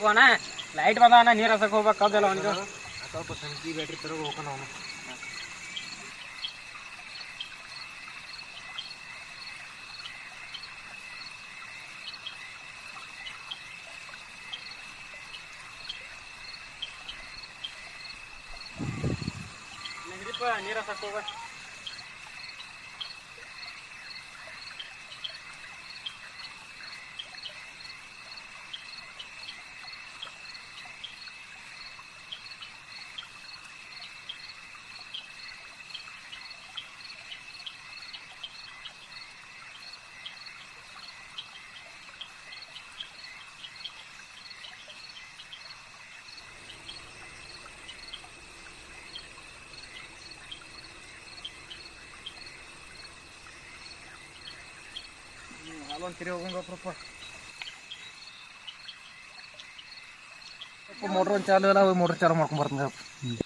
ಅಣ್ಣ ಲೈಟ್ ಬಂದ ಅಣ್ಣ ನೀರು ಹಸಕ್ಕೆ ಹೋಗ್ಬೇಕು ಕಬ್ಬೆಲ್ಲ ಅವನಿಗೆ ಸ್ವಲ್ಪ ಸಂಜೆ ಬ್ಯಾಟ್ರಿ ತರಗ ಹೋಗೋಣ ಅವನು ನೀರು ಹಸಕ್ಕೆ ಹೋಗ ಅಲ್ಲೊಂದು ತಿರಿ ಹೋಗಂಗಪ್ಪ ಮೋಟ್ರ್ ಒಂದು ಚಾಲು ಇಲ್ಲ ಮೋಟ್ರ್ ಚಾಲು ಮಾಡ್ಕೊಂಡು ಬರ್ತೀನಿ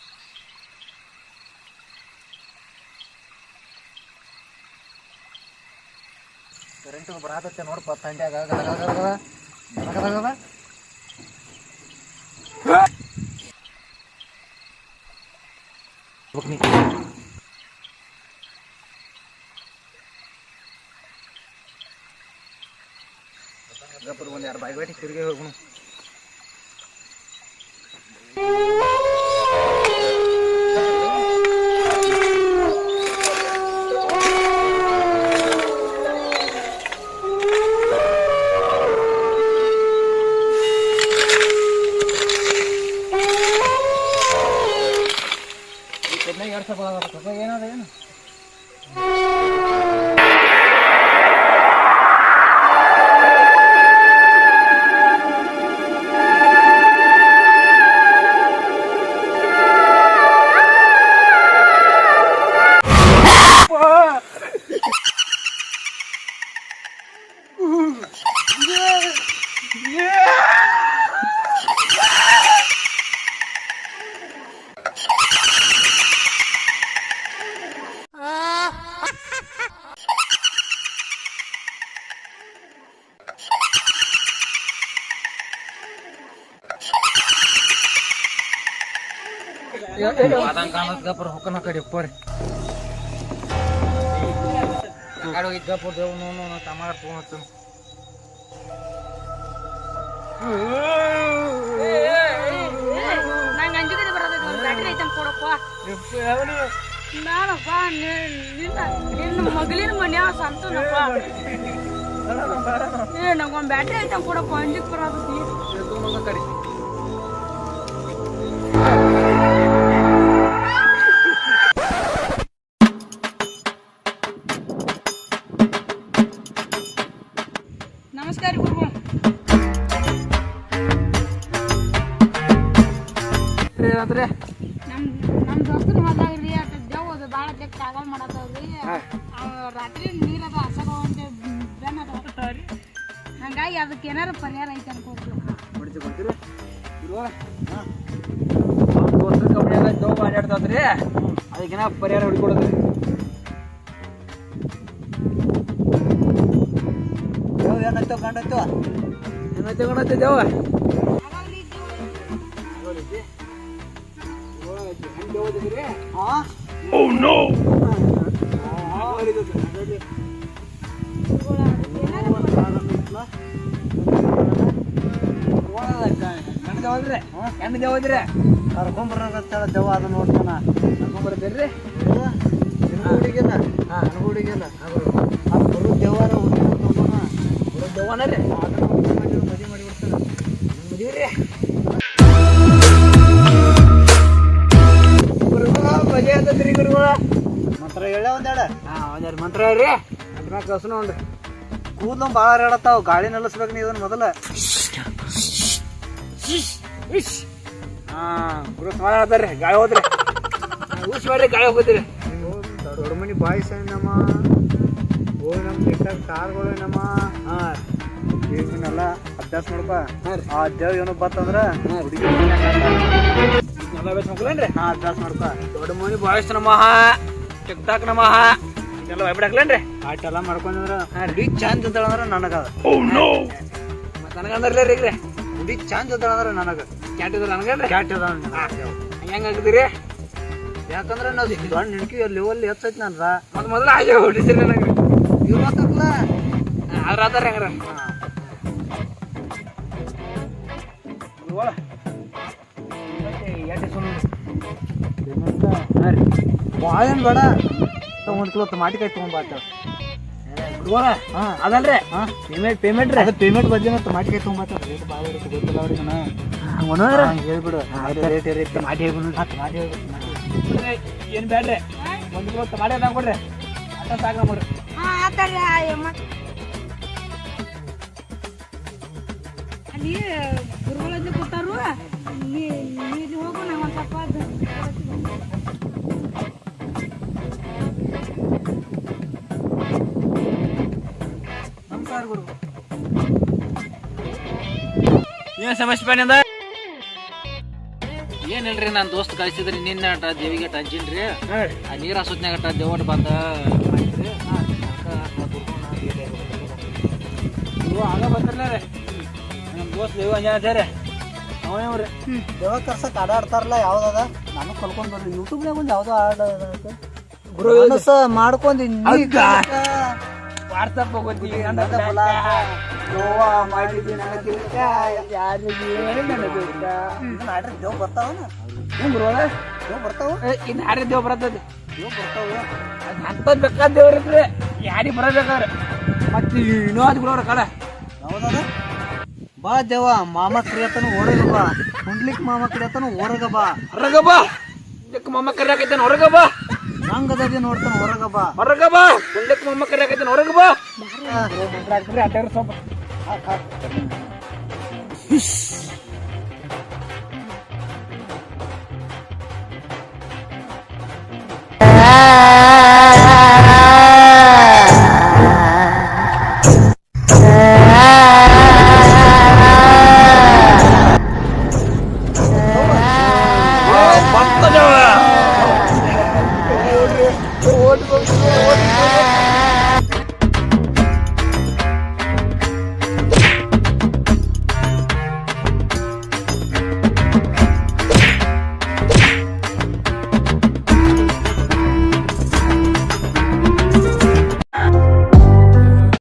ಕರೆಂಟ್ ಬರತ್ತೆ ನೋಡಪ್ಪ ತಂಡ್ಯಾಗ ಒಂದು 2 ಬಾಯಿ ಬೇಟಿ ತಿರುಗಿ ಹೋಗೋಣ ಏನದ ಏನು ಗಪ್ಪರ್ ಹೊಕ್ಕನ ಕಡೆ ಪೋರಿ ಆಡೋ ಗಪ್ಪರ್ ದೇವ್ ನೋ ಟಮಾಟ ತಗೊಂಡು ನಂಗೆ ಅಂಜಿಕೆ ಬರೋದು ಬ್ಯಾಟ್ರಿ ಐತನ್ ಕೊಡಪ್ಪ ನಾನಪ್ಪ ನಿನ್ನ ಮಗಳಿನ ಮನ್ಯಾಗ ಸಂತನಪ್ಪ ನಂಗೊಂದು ಬ್ಯಾಟ್ರಿ ಐತನ್ ಕೊಡಪ್ಪ ಅಂಜಿಕೆ ಬರೋದು ಕರಿ ನಮಸ್ಕಾರ ಗುರುಗಳು ಏನಂದ್ರೆ ನಮ್ಮ ದೋಸ್ತನ ಹೊಲ್ದಾಗ್ರಿ ಅಟ್ ದೇವ್ ಅದು ಭಾಳ ತೆಗ್ ಕಾಗಲ್ ಮಾಡತ್ತವ್ರಿ ರಾತ್ರಿ ನೀರದ ಹಸಗ ಅಂತ ಬೆನ್ನ ಅದಾವ್ರಿ ಹಂಗಾಗಿ ಅದಕ್ಕೆ ಏನಾರ ಪರಿಹಾರ ಐತೆ ಅನ್ಕೋಬೇಕು ದೋಸ್ತರ ಕಂಪ್ನಿಯಾಗ ಜೋಬ್ ಆಡಾಡ್ತದ್ರಿ ಅದಕ್ಕೇನ ಪರಿಹಾರ ಹುಡುಕೊಡೋದ್ರಿ ದೇವ್ ಏನಾಯ್ತು ಕಂಡಾಯ್ತು ಏನಾಯ್ತು ಕಂಡಾಯ್ತು ದೇವ Oh no! ಹೆಣ್ಣು ದೇವದ್ರಿ ಕರ್ಕೊಂಬರ್ತಾಳ ದೇವ ಅದು ನೋಡ್ತಾನ ಕರ್ಕೊಂಬರ್ತೀರಿ ಹುಡುಗಿಲ್ಲ ಹುಡುಗಿಲ್ಲ ಬರೋ ದೇವಾರ ಬರೋ ದೇವನ ರೀ ಮದುವೆ ಮಾಡಿ ಬಿಡ್ತಾನ ಮದುವೆ ರೀ ಮಜೆ ಅಂತದ್ರಿ ಗುರುಗಳ ಮಂತ್ರ ಹೇಳ ಒಂದೆರಡು ಮಂತ್ರ ಹೇಳ್ರಿ ಅದ್ಮ್ಯಾಗ ಕಳ್ಸು ನೋಡ್ರಿ ಕೂದಲು ಭಾಳ ಹೇಳತ್ತಾವ ಗಾಳಿ ನೆಲಸ್ಬೇಕು ನೀವು ಇದನ್ನ ಮೊದಲ ಗುರು ಸಮಾಧಾನ ಹೇಳ್ತಾರ್ರಿ ಗಾಳಿ ಹೋದ್ರಿ ಊಸ್ ಮಾಡ್ರಿ ಗಾಳಿ ಹೋಗೋದ್ರಿ ದೊಡ್ಡ ಮನಿ ಬಾಯ್ಸ್ ನಮ್ಮ ಹೋಗಿ ನಮ್ಮ ನಿಟ್ಟಾಗ ಕಾರ್ಗಳು ನಮ್ಮ ಇವನ್ನೆಲ್ಲ ಅಭ್ಯಾಸ ಮಾಡ್ಪ ಆ ದೇವ್ ಏನೋ ಬತ್ತಂದ್ರ ಹುಡುಗಿ ಅಭ್ಯಾಸ ಮಾಡ್ಕ ದೊಡ್ಡ ಮನಿ ಬಾಯ್ಸ್ ನಮಃ ಟಿಕ್ ಟಾಕ್ ನಮಃ ಇದೆಲ್ಲ ಭಯಪಡಾಕ್ಲೇನ್ರಿ ಆಟೆಲ್ಲ ಮಾಡ್ಕೊಂಡ್ರ ಹುಡುಗಿ ಚಂದ ಅಂತಂದ್ರ ನನಗ ನನಗಂದ್ರಲ್ಲ ರೀ ಹುಡಿ ಚಂದ ಅದ ಅಂದ್ರೆ ನನಗೆ ಕ್ಯಾಟ್ ಇದ್ರ ನನಗೇನ್ರಿ ಕ್ಯಾಟ್ ಅದ ಹೆಂಗಾಗಿದ್ದೀರಿ ಯಾಕಂದ್ರೆ ನಾವು ದೊಡ್ಡ ನಿಡ್ಕಿ ಲೆವೆಲ್ ಹೆಚ್ಚೈತಿ ನನ್ರ ಮತ್ತೆ ಮೊದಲ ಆಗ್ಯಾವ ಹೊಡಿಸಿರಿ ನನಗೆ ಇವ್ರು ಮಾತಾಡ್ಲ ಆದ್ರ ಅದಾರ ಹೆಂಗ್ರ ಭಾಳ ಏನು ಬೇಡ ಒಂದು ಕಿಲೋ ಟಮಾಟಿಕಾಯಿ ತೊಗೊಂಬಾತ ಅದಲ್ರಿ ಹಾಂ ಪೇಮೆಂಟ್ ರೀ ಅದು ಪೇಮೆಂಟ್ ಬದ್ಲಿನ ಟಮಾಟಿಕಾಯಿ ತೊಗೊಂಬಾತ ರೇಟ್ ಭಾಳ ಇರುತ್ತೆ ಗೊತ್ತಿಲ್ಲ ಅವ್ರಿಗೆ ಹೇಳ್ಬಿಡು ರೇಟ್ ಇರುತ್ತೆ ಟಮಾಟಿ ಹೇಳ್ಬಿಡು ಟಮಾಟಿ ಏನು ಬೇಡ್ರಿ 1 ಕಿಲೋ ಟಮಾಟಿ ಅದ ಕೊಡ್ರಿ ಅಟ್ಟ ಸಾಕು ನಮ್ರಿ ಆತರಿ ಅಲ್ಲಿ ಗುರುಗಳಲ್ಲಿ ಕೊಟ್ಟಾರು ನೀರು ಹೋಗು ನಾವು ಒಂದು ಸ್ವಲ್ಪ ನಮಸ್ಕಾರ ಗುರು ಏನು ಸಮಸ್ಯೆ ಬಂದ ಏನಿಲ್ರಿ ನಾನು ದೋಸ್ತ್ ಕಳಿಸಿದ್ರಿ ನಿನ್ನೆ ಅಟ ದೇವಿಗೆ ಅಟ ಹಂಚಿನ್ರಿ ಆ ನೀರು ಹಸುತ್ನಾಗ ಅಟ ದೇವಟ್ ಬಂದ ಆಗ ಬಂದ್ರಲ್ಲ ರೀ ನಮ್ಮ ದೋಸ್ತ್ ದೇವ ಅಂಜಾರಿ ಅವನೇವ್ರಿ ದೇವ ಕರ್ಸಕ್ಕೆ ಆಡಾಡ್ತಾರಲ್ಲ ಯಾವ್ದದ ನಾನು ಕಲ್ಕೊಂಡ್ ಬರ್ರಿ ಯೂಟ್ಯೂಬ್ನಾಗ ಒಂದು ಯಾವುದೋ ಗುರು ಮಾಡ್ಕೊಂಡು ವಾಟ್ಸಪ್ ಹೋಗೋದಿ ಗೋವಾ ಮಾಡಿದ್ದೀನಿ ದೇವ್ ಬರ್ತಾವನ ದೇವ್ ಬರ್ತಾವ ಇನ್ನು ಯಾರೇ ದೇವ್ ಬರ್ತದೆ ದೇವ್ ಬರ್ತಾವ ಅಂತದ್ ಬೇಕಾದ ದೇವ್ರಿ ಯಾರಿಗೆ ಬರಬೇಕಾದ್ರೆ ಮತ್ತೆ ಇನ್ನೂ ಅದು ಬಿಡೋರ ಕಡೆ ಯಾವ್ದದ ಬಾ ದೇವ ಮಾಮ ಕ್ರಿಯತನ ಹೊರಗ ಬಾ ಕುಂಡ್ಲಿಕ್ ಮಾಮ ಕ್ರಿಯತನ ಹೊರಗ ಬಾ ಹೊರಗ ಬಾ ಇದಕ್ಕೆ ಮಮ್ಮ ಕರಿಯಾಕೈತೇನೆ ಹೊರಗ ಬಾ ರಂಗದಲ್ಲಿ ನೋಡ್ತಾನ ಹೊರಗ ಬಾ ಹೊರಗ ಬಾ ಕುಂಡಕ್ಕೆ ಮಮ್ಮ ಕರಿಯಾಕೈತೇನೆ ಹೊರಗ ಬಾ ಅಡ್ಡಾರ ಸ್ವಲ್ಪ ಓಟ್